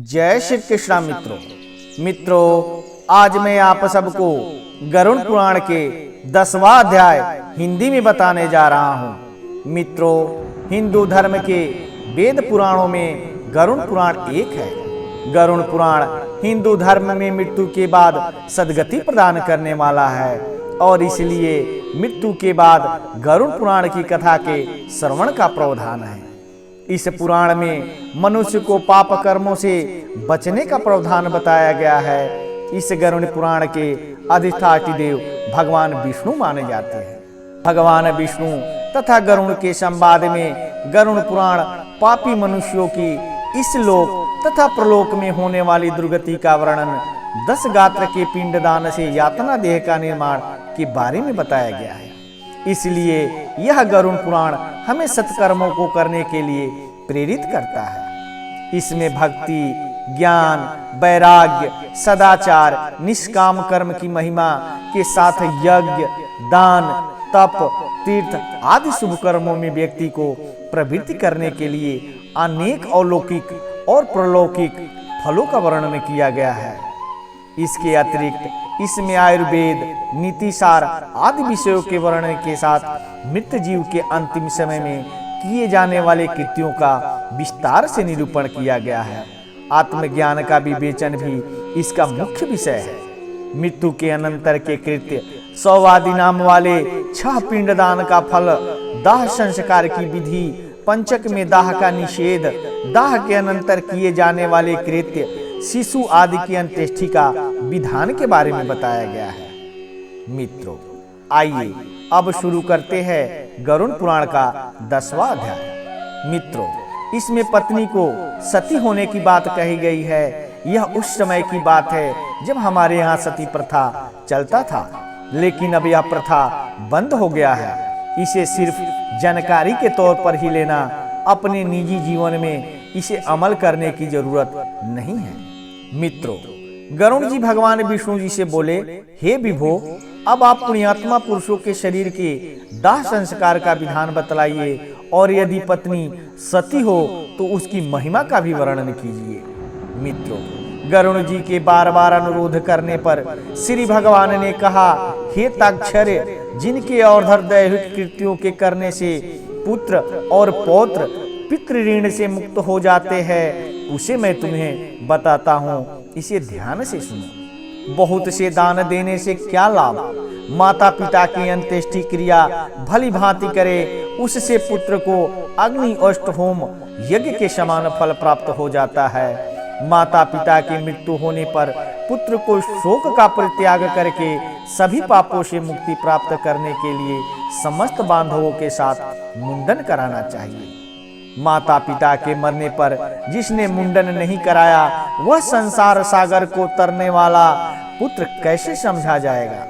जय श्री कृष्ण मित्रों, आज मैं आप सबको गरुड़ पुराण के 10वां अध्याय हिंदी में बताने जा रहा हूँ। मित्रों, हिंदू धर्म के वेद पुराणों में गरुड़ पुराण एक है। गरुड़ पुराण हिंदू धर्म में मृत्यु के बाद सद्गति प्रदान करने वाला है और इसलिए मृत्यु के बाद गरुड़ पुराण की कथा के श्रवण का प्रावधान है। इस पुराण में मनुष्य को पाप कर्मों से बचने का प्रावधान बताया गया है। इस गरुड़ पुराण के अधिष्ठात्री देव भगवान विष्णु माने जाते हैं। भगवान विष्णु तथा गरुड़ के संवाद में गरुड़ पुराण पापी मनुष्यों की इस लोक तथा प्रलोक में होने वाली दुर्गति का वर्णन 10 गात्र के पिंडदान से यातना देह का निर्माण के बारे में बताया गया है। इसलिए यह गरुड़ पुराण हमें सत्कर्मों को करने के लिए प्रेरित करता है। इसमें भक्ति, ज्ञान, वैराग्य, सदाचार, निष्काम कर्म की महिमा के साथ यज्ञ, दान, तप, तीर्थ आदि शुभ कर्मों में व्यक्ति को प्रवृत्त करने के लिए अनेक अलौकिक और प्रलौकिक फलों का वर्णन किया गया है। इसके अतिरिक्त इसमें आयुर्वेद, नीतिसार आदि विषयों के वर्णन के साथ मृत जीव के अंतिम समय में किए जाने वाले कृत्यों का विस्तार से निरूपण किया गया है। आत्मज्ञान का विवेचन भी इसका मुख्य विषय है। मृत्यु के अनंतर के कृत्य, सौवादि नाम वाले 6 पिंडदान का फल, दाह संस्कार की विधि, पंचक में दाह का निषेध, दाह के अनंतर किए जाने वाले कृत्य, शिशु आदि की अंत्येष्टि का विधान के बारे में बताया गया है। मित्रों, आइए अब शुरू करते हैं गरुड़ पुराण का 10वां अध्याय। मित्रों, इसमें पत्नी को सती होने की बात कही गई है। यह उस समय की बात है जब हमारे यहाँ सती प्रथा चलता था, लेकिन अब यह प्रथा बंद हो गया है। इसे सिर्फ जानकारी के तौर पर ही लेना, अपने निजी जीवन में इसे अमल करने की जरूरत नहीं है। मित्रों, गरुड़ जी भगवान विष्णु जी से बोले, हे विभो, अब आप पुण्यात्मा पुरुषों के शरीर के दाह संस्कार का विधान बतलाइए और यदि पत्नी सती हो तो उसकी महिमा का भी वर्णन कीजिए। मित्रों, गरुड़ जी के बार बार अनुरोध करने पर श्री भगवान ने कहा, हे ताक्षर्य, जिनके और्ध्व दैहिक कृत्यों के करने से पुत्र और पौत्र पितृ ऋण से मुक्त हो जाते हैं, उसे मैं तुम्हें बताता हूँ, इसे ध्यान से सुनो। बहुत से दान देने से क्या लाभ? माता पिता की अंत्येष्टि क्रिया भली भांति करे, उससे पुत्र को अग्नि अष्टहोम यज्ञ के समान फल प्राप्त हो जाता है। माता पिता की मृत्यु होने पर पुत्र को शोक का परित्याग करके सभी पापों से मुक्ति प्राप्त करने के लिए समस्त बांधवों के साथ मुंडन कराना चाहिए। माता पिता के मरने पर जिसने मुंडन नहीं कराया, वह संसार सागर को तरने वाला पुत्र कैसे समझा जाएगा?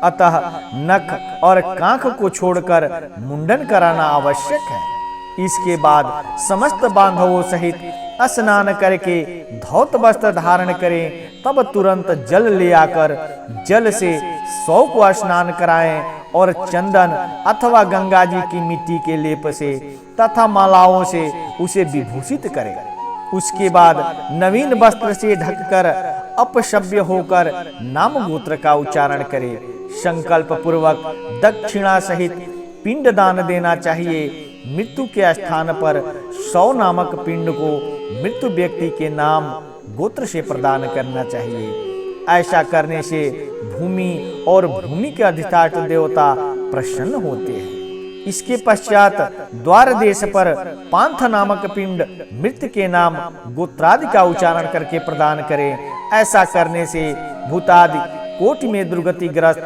अतः नख और कांख को छोड़कर मुंडन कराना आवश्यक है। इसके बाद समस्त बांधवों सहित स्नान करके धौत वस्त्र धारण करें, तब तुरंत जल ले आकर जल से 100 को स्नान कराएं और चंदन अथवा गंगा जी की मिट्टी के लेप से तथा मालाओं से उसे विभूषित करें। उसके बाद नवीन वस्त्र से ढककर अपशव्य होकर नाम गोत्र का उच्चारण करे। संकल्प पूर्वक दक्षिणा सहित पिंड दान देना चाहिए। मृत्यु के स्थान पर 100 नामक पिंड को मृत्यु व्यक्ति के नाम गोत्र से प्रदान करना चाहिए। ऐसा करने से भूमि और भूमि के अधिष्ठात्र देवता प्रसन्न होते हैं। इसके पश्चात द्वार देश पर पांथ नामक पिंड मृत के नाम गोत्रादि का उच्चारण करके प्रदान करें। ऐसा करने से भूतादि कोटि में दुर्गति ग्रस्त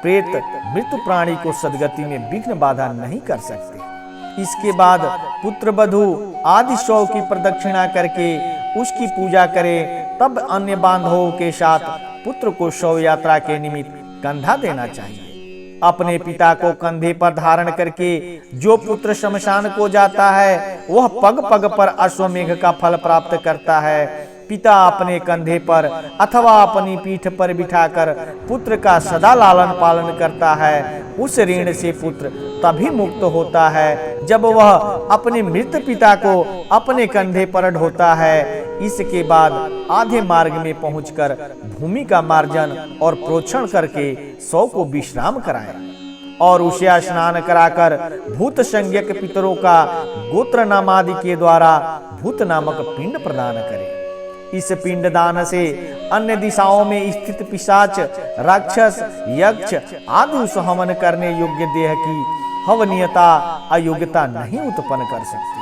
प्रेत मृत प्राणी को सद्गति में विघ्न बाधा नहीं कर सकते। इसके बाद पुत्र वधू आदि 100 की प्रदक्षिणा करके उसकी पूजा करें। तब अन्य बांधवों के साथ पुत्र को शव यात्रा के निमित्त कंधा देना चाहिए। अपने पिता को कंधे पर धारण करके जो पुत्र शमशान को जाता है, वह पग पग पर अश्वमेघ का फल प्राप्त करता है। पिता अपने कंधे पर अथवा अपनी पीठ पर बिठाकर पुत्र का सदा लालन पालन करता है। उस ऋण से पुत्र तभी मुक्त होता है जब वह अपने मृत पिता को अपने कंधे पर ढोता है। इसके बाद आधे मार्ग में पहुंचकर भूमि का मार्जन और प्रोक्षण करके शव को विश्राम कराएं और उसे स्नान कराकर भूत संज्ञक पितरों का गोत्र नामादि के द्वारा भूत नामक पिंड प्रदान करें। इस पिंड दान से अन्य दिशाओं में स्थित पिशाच, राक्षस, यक्ष आदि उस हवन करने योग्य देह की हवनीयता अयोग्यता नहीं उत्पन्न कर सकती।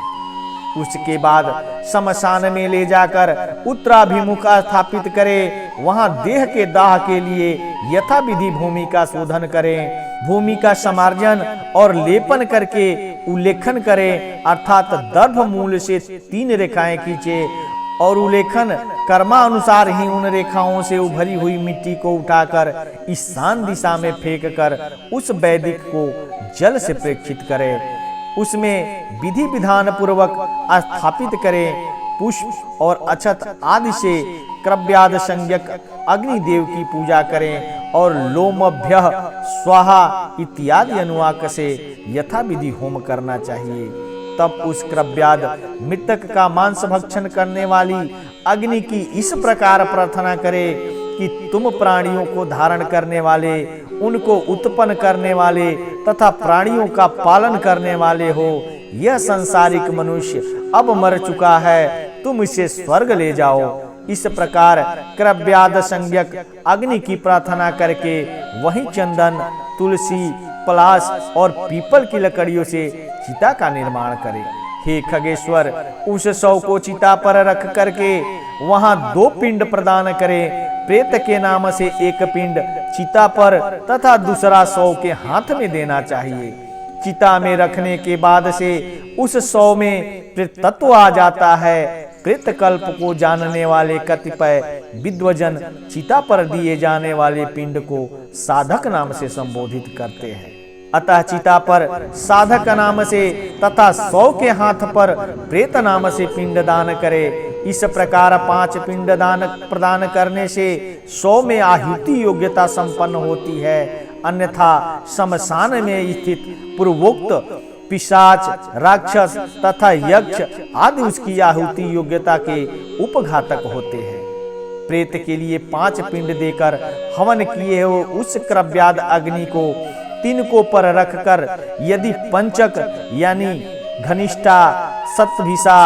उसके बाद शमशान में ले जाकर उत्तराभिमुख स्थापित करें। वहां देह के दाह के लिए यथाविधि भूमि का शोधन करें। भूमि का समार्जन और लेपन करके उल्लेखन करें, अर्थात दर्भ मूल से 3 रेखाएं खींचे और उल्लेखन कर्मानुसार ही उन रेखाओं से उभरी हुई मिट्टी को उठाकर ईशान दिशा में फेंक कर उस वैदिक को जल से प्रेक्षित करें। उसमें विधि विधान पूर्वक स्थापित करें। पुष्प और अक्षत आदि से क्रव्याद संज्ञक अग्निदेव की पूजा करें और लोमभ्यः स्वाहा इत्यादि अनुवाक से यथाविधि होम करना चाहिए। तब उस क्रव्याद मृतक का मांस भक्षण करने वाली अग्नि की इस प्रकार प्रार्थना करे कि तुम प्राणियों को धारण करने वाले, उनको उत्पन्न करने वाले तथा प्राणियों का पालन करने वाले हो। यह संसारिक मनुष्य अब मर चुका है, तुम इसे स्वर्ग ले जाओ। इस प्रकार क्रव्याद संज्ञक अग्नि की प्रार्थना करके वहीं चंदन, तुलसी, पलाश और पीपल की लकड़ियों से चिता का निर्माण करें। हे खगेश्वर, उस शव को चिता पर रख करके वहां 2 पिंड प्रदान करें। प्रेत के नाम से एक पिंड चिता पर तथा दूसरा शव के हाथ में देना चाहिए। चिता में रखने के बाद से उस शव में प्रेतत्व आ जाता है। प्रेत कल्प को जानने वाले कतिपय विद्वजन चिता पर दिए जाने वाले पिंड को साधक नाम से संबोधित करते हैं। अतः चिता पर साधक नाम से तथा शव के हाथ पर प्रेत नाम से पिंड दान करे। इस प्रकार 5 पिंड दान प्रदान करने से शव में आहुति योग्यता संपन्न होती है। अन्यथा शमशान में स्थित पूर्वोक्त पिशाच, राक्षस तथा यक्ष आदि उसकी आहुति योग्यता के उपघातक होते हैं। प्रेत के लिए 5 पिंड देकर हवन किए हो उस क्रव्याद अग्नि को तिनको पर रखकर यदि पंचक यानी घनिष्ठा, सतभिषा,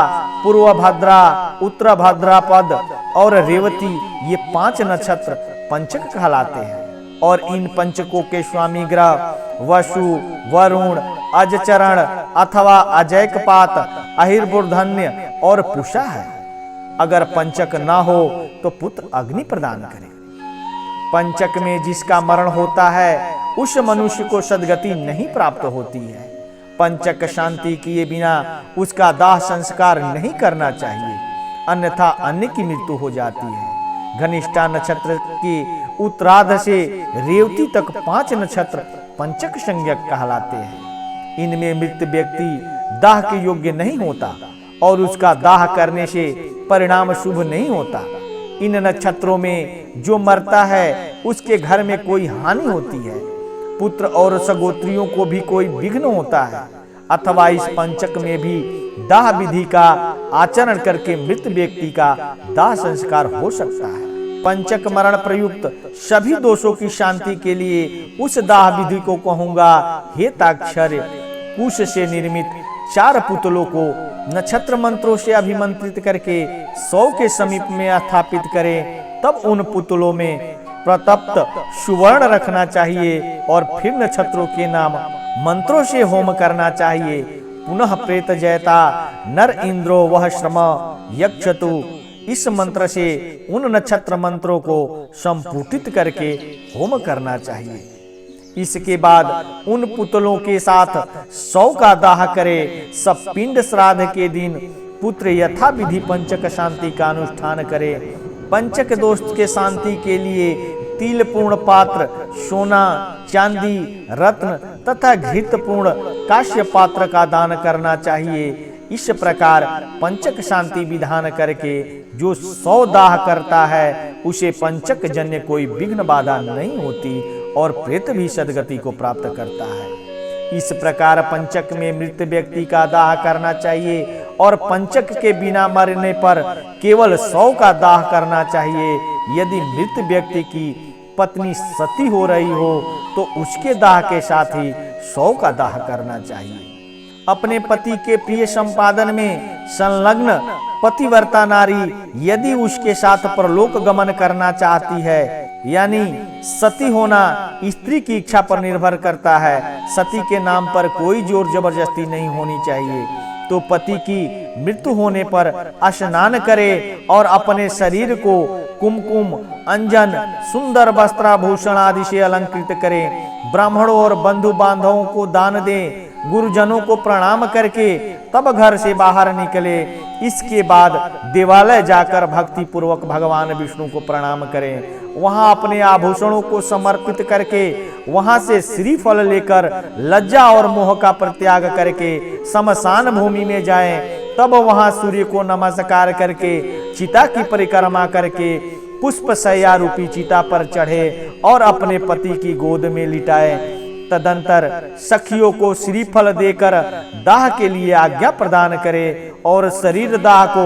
पूर्वभद्रा, उत्तरभद्रापद और रेवती ये 5 नक्षत्र पंचक कहलाते हैं और इन पंचकों के स्वामी ग्रह वसु, वरुण, अजचरण अथवा अजैकपात, अहिर्बुर्धन्य और पुषा है। अगर पंचक न हो तो पुत्र अग्नि प्रदान करे। पंचक में जिसका मरण होता है उस मनुष्य को सद्गति नहीं प्राप्त होती है। पंचक शांति किए बिना उसका दाह संस्कार नहीं करना चाहिए, अन्यथा अन्य की मृत्यु हो जाती है। घनिष्ठा नक्षत्र के उत्तरार्ध से रेवती तक 5 नक्षत्र पंचक संज्ञक कहलाते हैं। इनमें मृत व्यक्ति दाह के योग्य नहीं होता और उसका दाह करने से परिणाम शुभ नहीं होता। इन नक्षत्रों में जो मरता है उसके घर में कोई हानि होती है, पुत्र और सगोत्रियों को भी कोई विघ्न होता है, अथवा इस पंचक में भी दाह विधि का आचरण करके मृत व्यक्ति का दाह संस्कार हो सकता है। पंचक मरण प्रयुक्त सभी दोषों की शांति के लिए उस दाह विधि को कहूंगा। हे ताक्षर्य, कुश से निर्मित 4 पुतलों को नक्षत्र मंत्रों से अभिमंत्रित करके 100 के समीप में स्थापित करें। तब उन पुतलों में प्रतप्त सुवर्ण रखना चाहिए और फिर नक्षत्रों के नाम मंत्रों से होम करना चाहिए। पुनः प्रेत जयता नर इंद्रो वह श्रम यक्षतु, इस मंत्र से उन नक्षत्र मंत्रों को संपुटित करके होम करना चाहिए। इसके बाद उन पुतलों के साथ 100 का दाह करे। सब पिंड श्राद्ध के दिन पुत्र यथा विधि पंचक शांति का अनुष्ठान करे। पंचक दोष के शांति के लिए तिल पूर्ण पात्र, सोना, चांदी, रत्न तथा घृत पूर्ण काश्य पात्र का दान करना चाहिए। इस प्रकार पंचक शांति विधान करके जो 100 दाह करता है उसे पंचक जन्य कोई विघ्न बाधा नहीं होती और प्रेत भी सद्गति को प्राप्त करता है। इस प्रकार पंचक में मृत व्यक्ति का दाह करना चाहिए और पंचक के बिना मरने पर केवल 100 का दाह करना चाहिए। यदि मृत व्यक्ति की पत्नी सती हो रही हो तो उसके दाह के साथ ही 100 का दाह करना चाहिए। अपने पति के प्रिय संपादन में संलग्न पतिव्रता नारी यदि उसके साथ परलोक गमन करना चाहती है, यानी सती होना स्त्री की इच्छा पर निर्भर करता है, सती के नाम पर कोई जोर जबरदस्ती नहीं होनी चाहिए, तो पति की मृत्यु होने पर स्नान करे और अपने शरीर को कुमकुम, अंजन, सुंदर वस्त्राभूषण आदि से अलंकृत करें, ब्राह्मणों और बंधु बांधवों को दान दें, गुरुजनों को प्रणाम करके तब घर से बाहर निकले। इसके बाद देवालय जाकर भक्ति पूर्वक भगवान विष्णु को प्रणाम करें, वहां अपने आभूषणों को समर्पित करके वहां से श्रीफल लेकर लज्जा और मोह का परित्याग करके श्मशान भूमि में जाएं, तब वहां सूर्य को नमस्कार करके चिता की परिक्रमा करके पुष्प शैया रूपी चिता पर चढ़े और अपने पति की गोद में लिटाए। तदंतर सखियों को श्रीफल देकर दाह के लिए आज्ञा प्रदान करे और शरीर दाह को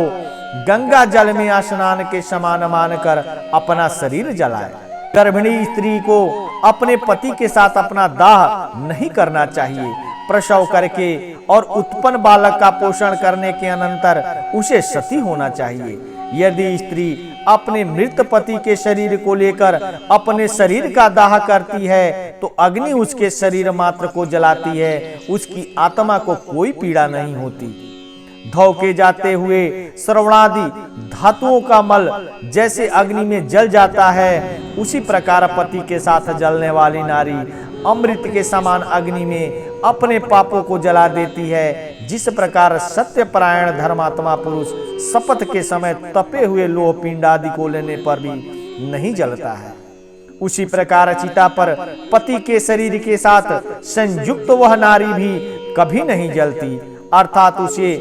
गंगा जल में स्नान के समान मानकर अपना शरीर जलाए। गर्भिणी स्त्री को अपने पति के साथ अपना दाह नहीं करना चाहिए। प्रसव करके और उत्पन्न बालक का पोषण करने के अनंतर उसे सती होना चाहिए। यदि स्त्री अपने मृत पति के शरीर को लेकर अपने शरीर का दाह करती है तो अग्नि उसके शरीर मात्र को जलाती है, उसकी आत्मा को कोई पीड़ा नहीं होती। धोके जाते हुए श्रवणादि धातुओं का मल जैसे अग्नि में जल जाता है, उसी प्रकार पति के साथ जलने वाली नारी अमृत के समान अग्नि में अपने पापों को जला देती है। जिस प्रकार सत्यपरायण धर्मात्मा पुरुष शपथ के समय तपे हुए लोह पिंड आदि को लेने पर भी नहीं जलता है, उसी प्रकार चिता पर पति के शरीर के साथ संयुक्त वह नारी भी कभी नहीं जलती, अर्थात उसे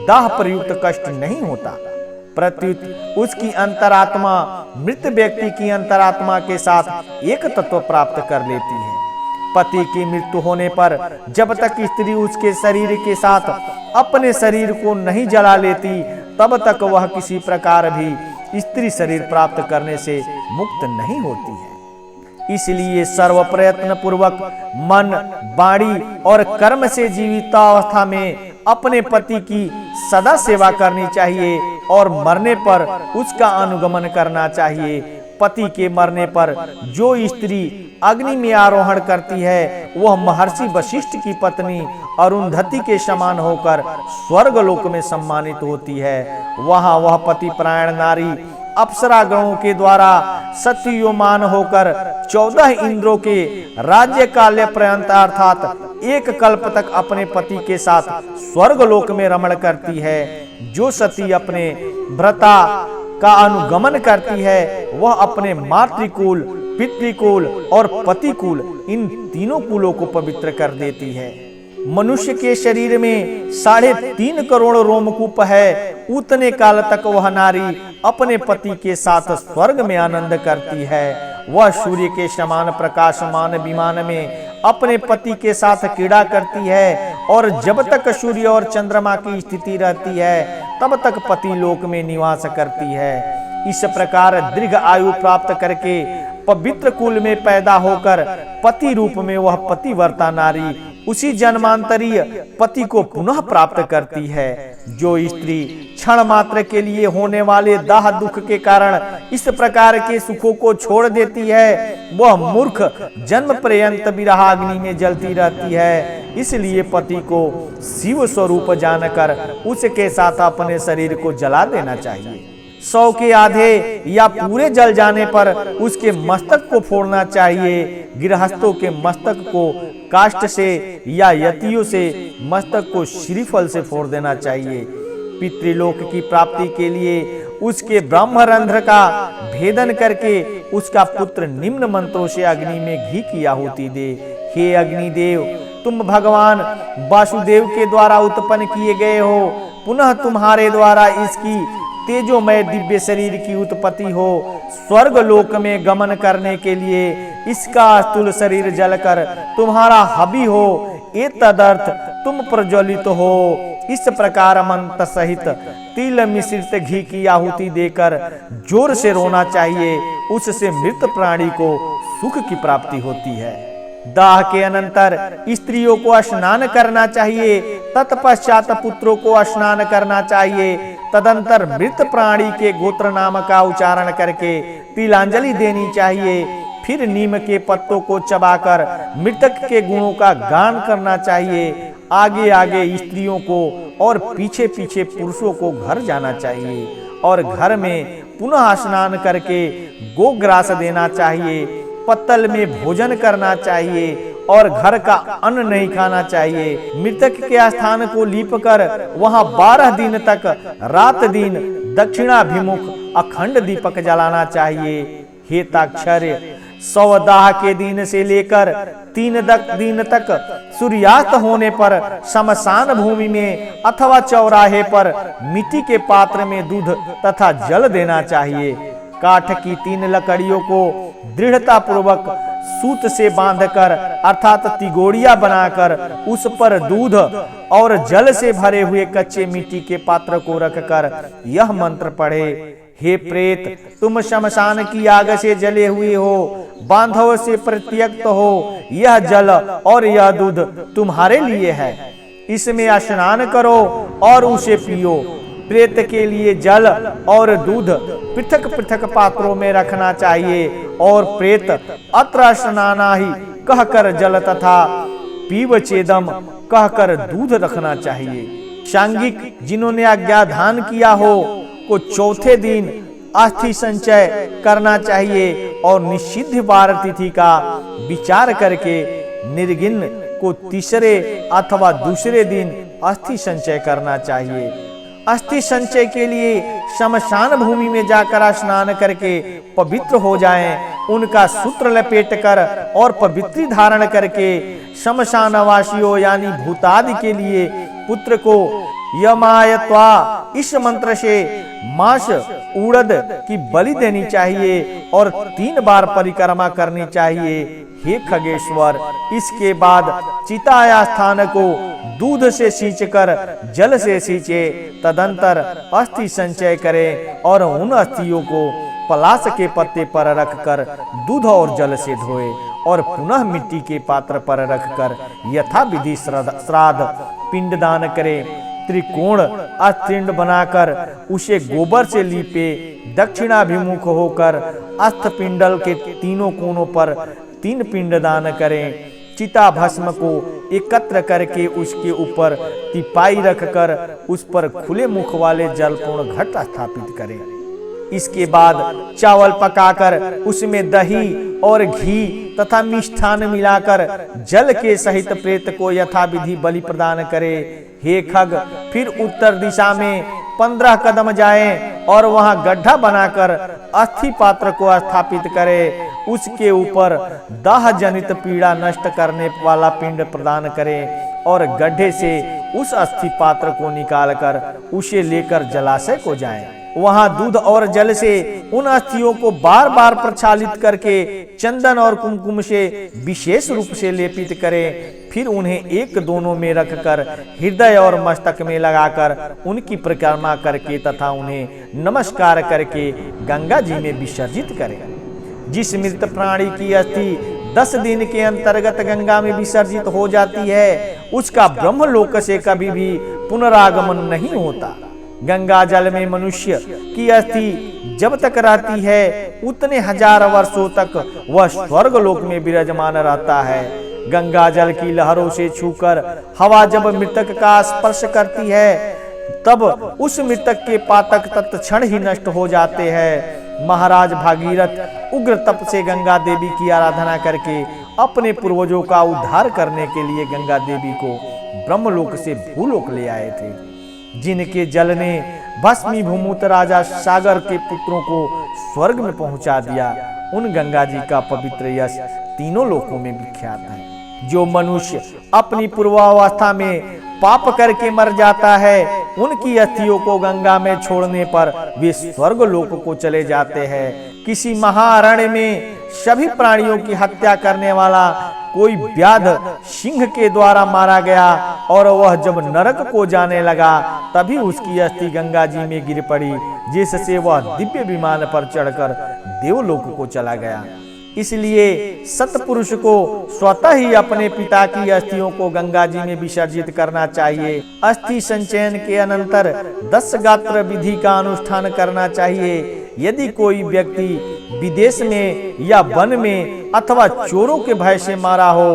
दाह प्रयुक्त कष्ट नहीं होता। प्रत्युत उसकी अंतरात्मा मृत व्यक्ति की अंतरात्मा के साथ एक तत्व प्राप्त कर लेती है। पति की मृत्यु होने पर जब तक स्त्री उसके शरीर के साथ अपने शरीर को नहीं जला लेती, तब तक वह किसी प्रकार भी स्त्री शरीर प्राप्त करने से मुक्त नहीं होती है। इसलिए सर्व प्रयत्न पूर्वक मन, वाणी और कर्म से जीवितावस्था में अपने पति की सदा सेवा करनी चाहिए और मरने पर उसका अनुगमन करना चाहिए। पति के मरने पर जो स्त्री अग्नि में आरोहण करती है, वह महर्षि वशिष्ठ की पत्नी अरुंधति के समान होकर स्वर्ग लोक में सम्मानित होती है। वहां वह पति प्राण नारी अप्सरा गणों के द्वारा सत्यमान होकर 14 इंद्रों के राज्य काल पर्यंत अर्थात एक कल्प तक अपने पति के साथ स्वर्ग लोक में रमण करती है। जो सती अपने भ्राता का अनुगमन करती है, वह अपने मातृकुल, पितृकुल और पतिकुल इन तीनों कुलों को पवित्र कर देती है। मनुष्य के शरीर में 3.5 करोड़ रोमकूप है, उतने काल तक वह नारी अपने पति के साथ स्वर्ग में आनंद करती है। वह सूर्य के समान प्रकाशमान विमान में अपने पति के साथ क्रीड़ा करती है और जब तक सूर्य और चंद्रमा की स्थिति रहती है तब तक पति लोक में निवास करती है। इस प्रकार दीर्घ आयु प्राप्त करके पवित्र कुल में पैदा होकर पति रूप में वह पतिव्रता नारी उसी जन्मांतरीय पति को पुनः प्राप्त करती है। जो स्त्री क्षण मात्र के लिए होने वाले दाह दुख के कारण इस प्रकार के सुखों को छोड़ देती है, वह मूर्ख जन्म पर्यंत विरहाग्नि में जलती रहती है। इसलिए पति को शिव स्वरूप जानकर उसके साथ अपने शरीर को जला देना चाहिए। 100 के आधे या पूरे जल जाने पर उसके मस्तक को फोड़ना चाहिए। गृहस्थों के मस्तक को काष्ठ से या यतियों से मस्तक को श्रीफल से फोड़ देना चाहिए। पितृलोक की प्राप्ति के लिए उसके ब्रह्मरंध्र का भेदन करके उसका पुत्र निम्न मंत्रों से अग्नि में घी की आहुति दे। हे अग्निदेव, तुम भगवान वासुदेव के द्वारा उत्पन्न किए गए हो, पुनः तुम्हारे द्वारा इसकी तेजोमय दिव्य शरीर की उत्पत्ति हो। स्वर्ग लोक में गमन करने के लिए इसका स्थूल शरीर जलकर तुम्हारा हबी हो, ये तदर्थ तुम प्रज्वलित हो। इस प्रकार मंत्र सहित तिल मिश्रित घी की आहुति देकर जोर से रोना चाहिए। उससे मृत प्राणी को सुख की प्राप्ति होती है। दाह के अनंतर स्त्रियों को स्नान करना चाहिए। तत्पश्चात पुत्रों को स्नान करना चाहिए। तदंतर मृत प्राणी के गोत्र नाम का उच्चारण करके तिलांजलि देनी चाहिए। फिर नीम के पत्तों को चबाकर मृतक के गुणों का गान करना चाहिए। आगे आगे स्त्रियों को और पीछे पीछे पुरुषों को घर जाना चाहिए और घर में पुनः स्नान करके गोग्रास देना चाहिए। पत्तल में भोजन करना चाहिए और घर का अन्न नहीं खाना चाहिए। मृतक के स्थान को लीपकर वहां 12 दिन तक रात दिन दक्षिणाभिमुख अखंड दीपक जलाना चाहिए। हेताक्षर्य 100 दाह के दिन से लेकर 3 दिन तक सूर्यास्त होने पर शमशान भूमि में अथवा चौराहे पर मिट्टी के पात्र में दूध तथा जल देना चाहिए। काठ की 3 लकड़ियों को दृढ़ता पूर्वक सूत से बांधकर अर्थात तिगोड़िया बनाकर उस पर दूध और जल से भरे हुए कच्चे मिट्टी के पात्र को रखकर यह मंत्र पढ़े। हे प्रेत, तुम शमशान की आग से जले हुए हो, बांधव से प्रत्यक्त हो। यह जल और यह दूध तुम्हारे लिए है। इसमें स्नान करो और उसे पियो। प्रेत के लिए जल और दूध पृथक पृथक पात्रों में रखना चाहिए और प्रेत अत्र स्नानाहि कहकर जल तथा पीवचेदम कहकर दूध रखना चाहिए। सांगिक जिन्होंने आज्ञाधान किया हो को चौथे दिन अस्थि संचय करना चाहिए और निषिद्ध वार तिथि का विचार करके निर्गिन को तीसरे अथवा दूसरे दिन अस्थि संचय करना चाहिए। अस्थि संचय के लिए शमशान भूमि में जाकर स्नान करके पवित्र हो जाएं। उनका सूत्र लपेट कर और पवित्री धारण करके शमशानवासियों यानी भूतादि के लिए पुत्र को यमायत्वा इस मंत्र से मांस उड़द की बलि देनी चाहिए और 3 बार परिक्रमा करनी चाहिए। हे खगेश्वर, इसके बाद चिताया स्थान को दूध से सींचकर जल से सींचे। तदंतर अस्थि संचय करें और उन अस्थियों को पलाश के पत्ते पर रखकर दूध और जल से धोए और पुनः मिट्टी के पात्र पर रखकर यथा विधि श्राद्ध पिंडदान करें। त्रिकोण अस्थिपिंड बनाकर उसे गोबर से लीपे। दक्षिणाभिमुख होकर अस्थिपिंडल के 3 कोनों पर 3 पिंडदान करें। चिता भस्म को एकत्र करके उसके ऊपर तिपाई रखकर उस पर खुले मुख वाले जलपूर्ण घट स्थापित करें। इसके बाद चावल पकाकर उसमें दही और घी तथा मिष्ठान मिलाकर जल के सहित प्रेत को यथाविधि बलि प्रदान करे। हे खग, फिर उत्तर दिशा में 15 कदम जाएं और वहां गड्ढा बनाकर अस्थि पात्र को स्थापित करे। उसके ऊपर दाह जनित पीड़ा नष्ट करने वाला पिंड प्रदान करें और गड्ढे से उस अस्थि पात्र को निकालकर उसे लेकर जलाशय को जाएं। वहां दूध और जल से उन अस्थियों को बार बार प्रक्षालित करके चंदन और कुमकुम से विशेष रूप से लेपित करें। फिर उन्हें एक दोनों में रखकर हृदय और मस्तक में लगाकर उनकी परिक्रमा करके तथा उन्हें नमस्कार करके गंगा जी में विसर्जित करें। जिस मृत प्राणी की अस्थि 10 दिन के अंतर्गत गंगा में विसर्जित हो जाती है, उसका ब्रह्मलोक से कभी भी पुनरागमन नहीं होता। गंगा जल में मनुष्य की अस्थि जब तक रहती है उतने 1000 वर्षों तक वह स्वर्ग लोक में विराजमान रहता है। गंगा जल की लहरों से छूकर हवा जब मृतक का स्पर्श करती है तब उस मृतक के पातक तत्क्षण ही नष्ट हो जाते हैं। महाराज भागीरथ उग्र तप से गंगा देवी की आराधना करके अपने पूर्वजों का उद्धार करने के लिए गंगा देवी को ब्रह्मलोक से भूलोक ले आए थे। जिनके जल ने भस्मीभूत राजा सागर के पुत्रों को स्वर्ग में पहुंचा दिया, उन गंगा जी का पवित्र यश तीनों लोकों में विख्यात है। जो मनुष्य अपनी पूर्वावस्था में पाप करके मर जाता है, उनकी अस्थियों को गंगा में छोड़ने पर वे स्वर्ग लोक को चले जाते हैं। किसी महारण्य में सभी प्राणियों की हत्या करने वाला कोई व्याध सिंह के द्वारा मारा गया और वह जब नरक को जाने लगा तभी उसकी अस्थि गंगा जी में गिर पड़ी, जिससे वह दिव्य विमान पर चढ़कर देवलोक को चला गया। इसलिए सत्पुरुष को स्वतः ही अपने पिता की अस्थियों को गंगा जी में विसर्जित करना चाहिए। अस्थि संचयन के अनंतर 10 गात्र विधि का अनुष्ठान करना चाहिए। यदि कोई व्यक्ति विदेश में या वन में अथवा चोरों के भय से मारा हो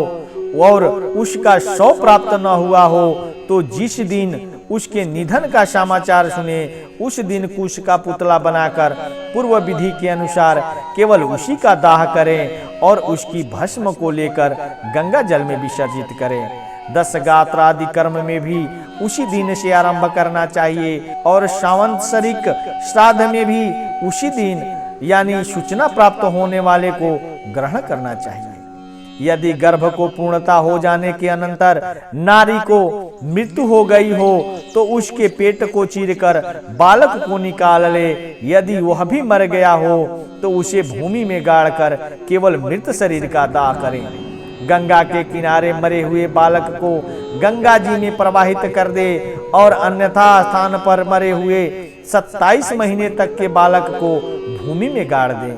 और उसका शव प्राप्त न हुआ हो, तो जिस दिन उसके निधन का समाचार सुने उस दिन कुश का पुतला बनाकर पूर्व विधि के अनुसार केवल उसी का दाह करें और उसकी भस्म को लेकर गंगा जल में विसर्जित करें। 10 गात्र आदि कर्म में भी उसी दिन से आरंभ करना चाहिए और सांवत्सरिक श्राद्ध में भी उसी दिन यानी सूचना प्राप्त होने वाले को ग्रहण करना चाहिए। यदि गर्भ को पूर्णता हो जाने के अनंतर नारी को मृत्यु हो गई हो तो उसके पेट को चीरकर बालक को निकाल ले। यदि वह भी मर गया हो तो उसे भूमि में गाड़कर केवल मृत शरीर का दाह करें। गंगा के किनारे मरे हुए बालक को गंगा जी में प्रवाहित कर दे और अन्यथा स्थान पर मरे हुए 27 महीने तक के बालक को भूमि में गाड़ दे।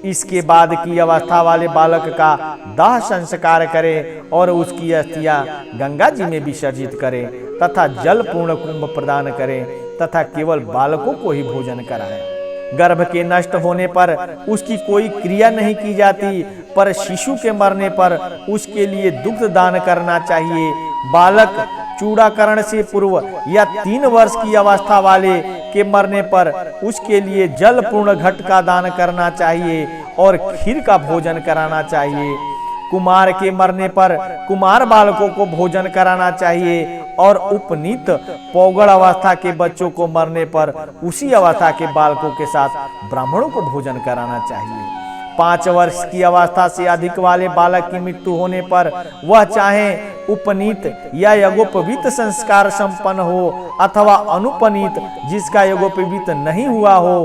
इसके बाद की अवस्था वाले बालक का दाह संस्कार करें और उसकी अस्थियां गंगा जी में विसर्जित करें तथा जल पूर्ण कुंभ प्रदान करें तथा केवल बालकों को ही भोजन कराएं। गर्भ के नष्ट होने पर उसकी कोई क्रिया नहीं की जाती, पर शिशु के मरने पर उसके लिए दुग्ध दान करना चाहिए। बालक चूड़ाकरण से पूर्व या 3 वर्ष की अवस्था वाले के मरने पर उसके लिए जल पूर्ण घट का दान करना चाहिए और खीर का भोजन कराना चाहिए। कुमार के मरने पर कुमार बालकों को भोजन कराना चाहिए और उपनीत पौगड़ अवस्था के बच्चों को मरने पर उसी अवस्था के बालकों के साथ ब्राह्मणों को भोजन कराना चाहिए। 5 वर्ष की अवस्था से अधिक वाले बालक की मृत्यु होने पर वह चाहे उपनीत या यज्ञोपवीत संस्कार संपन्न हो अथवा अनुपनीत जिसका यज्ञोपवीत नहीं हुआ हो,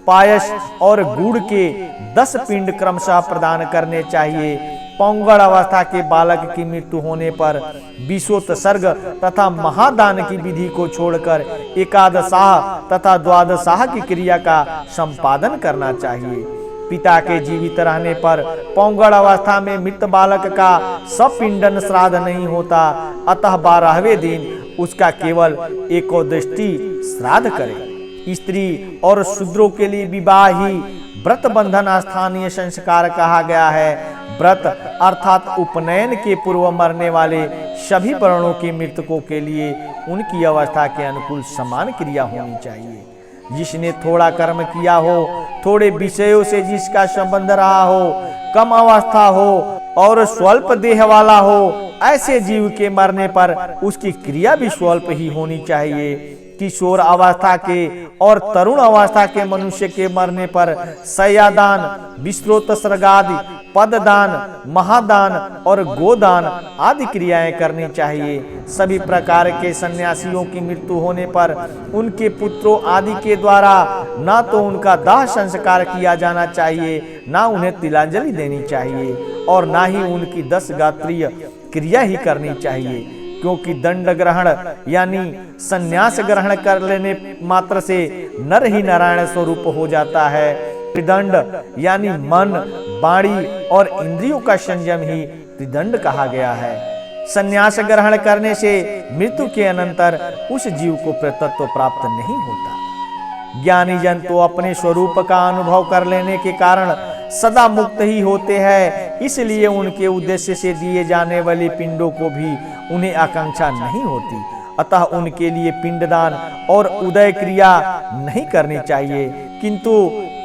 पायस और गुड़ के 10 पिंड क्रमशः प्रदान करने चाहिए। पौगड़ अवस्था के बालक की मृत्यु होने पर विशोत्सर्ग तथा महादान की विधि को छोड़कर एकादशाह तथा द्वादशाह की क्रिया का संपादन करना चाहिए। पिता के जीवित रहने पर पौगड़ अवस्था में मृत बालक का सपिंडन श्राद्ध नहीं होता, अतः 12वें दिन उसका केवल एकोदष्टि श्राद्ध करें। स्त्री और शूद्रों के लिए विवाह ही व्रत बंधन स्थानीय संस्कार कहा गया है। व्रत अर्थात उपनयन के पूर्व मरने वाले सभी वर्णों के मृतकों के लिए उनकी अवस्था के अनुकूल समान क्रिया होनी चाहिए। जिसने थोड़ा कर्म किया हो, थोड़े विषयों से जिसका संबंध रहा हो, कम अवस्था हो और स्वल्प देह वाला हो, ऐसे जीव के मरने पर उसकी क्रिया भी स्वल्प ही होनी चाहिए। किशोर अवस्था के और तरुण अवस्था के मनुष्य के मरने पर शय्यादान, विश्रोत्सर्गादि, पददान, महादान और गोदान आदि क्रियाएं करनी चाहिए। सभी प्रकार के सन्यासियों की मृत्यु होने पर उनके पुत्रों आदि के द्वारा ना तो उनका दाह संस्कार किया जाना चाहिए, ना उन्हें तिलांजलि देनी चाहिए और ना ही उनकी 10 गात्रीय क्रिया ही करनी चाहिए, क्योंकि दंड ग्रहण यानी संन्यास ग्रहण कर लेने मात्र से नर ही नारायण स्वरूप हो जाता है। त्रिदंड यानी मन, वाणी और इंद्रियों का संयम ही त्रिदंड कहा गया है। संन्यास ग्रहण करने से मृत्यु के अनंतर उस जीव को प्रतत्व प्राप्त नहीं होता। ज्ञानी जन तो अपने स्वरूप का अनुभव कर लेने के कारण सदा मुक्त ही होते हैं, इसलिए उनके उद्देश्य से दिए जाने वाले पिंडों को भी उन्हें आकांक्षा नहीं होती, अतः उनके लिए पिंडदान और उदय क्रिया नहीं करनी चाहिए। किंतु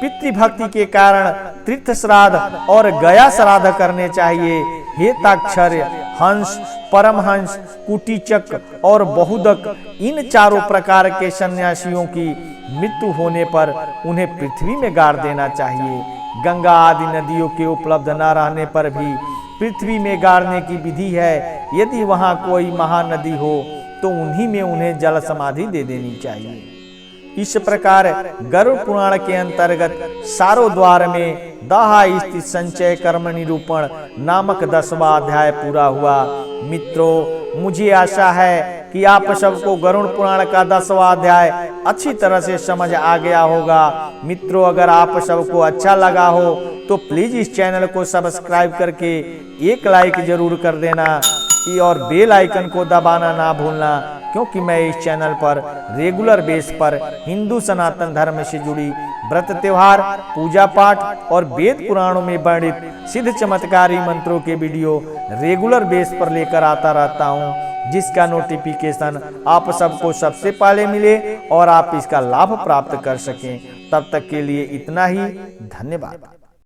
पितृभक्ति के कारण तीर्थ श्राद्ध और गया श्राद्ध करने चाहिए। हेताक्षर, हंस, परमहंस, कुटीचक और बहुदक इन चारों प्रकार के सन्यासियों की मृत्यु होने पर उन्हें पृथ्वी में गाड़ देना चाहिए। गंगा आदि नदियों के उपलब्ध न रहने पर भी पृथ्वी में गाड़ने की विधि है। यदि वहां कोई महानदी हो तो उन्हीं में उन्हें जल समाधि दे देनी चाहिए। इस प्रकार गरुड़ पुराण के अंतर्गत सारो द्वार में दाहा स्थित संचय कर्म निरूपण नामक 10वां अध्याय पूरा हुआ। मित्रों, मुझे आशा है कि आप सबको गरुड़ पुराण का 10वां अध्याय अच्छी तरह से समझ आ गया होगा। मित्रों, अगर आप सबको अच्छा लगा हो तो प्लीज इस चैनल को सब्सक्राइब करके एक लाइक जरूर कर देना और बेल आइकन को दबाना ना भूलना, क्योंकि मैं इस चैनल पर रेगुलर बेस पर हिंदू सनातन धर्म से जुड़ी व्रत त्योहार, पूजा पाठ और वेद पुराणों में वर्णित सिद्ध चमत्कारी मंत्रों के वीडियो रेगुलर बेस पर लेकर आता रहता हूँ, जिसका नोटिफिकेशन आप सबको सबसे पहले मिले और आप इसका लाभ प्राप्त कर सकें। तब तक के लिए इतना ही। धन्यवाद।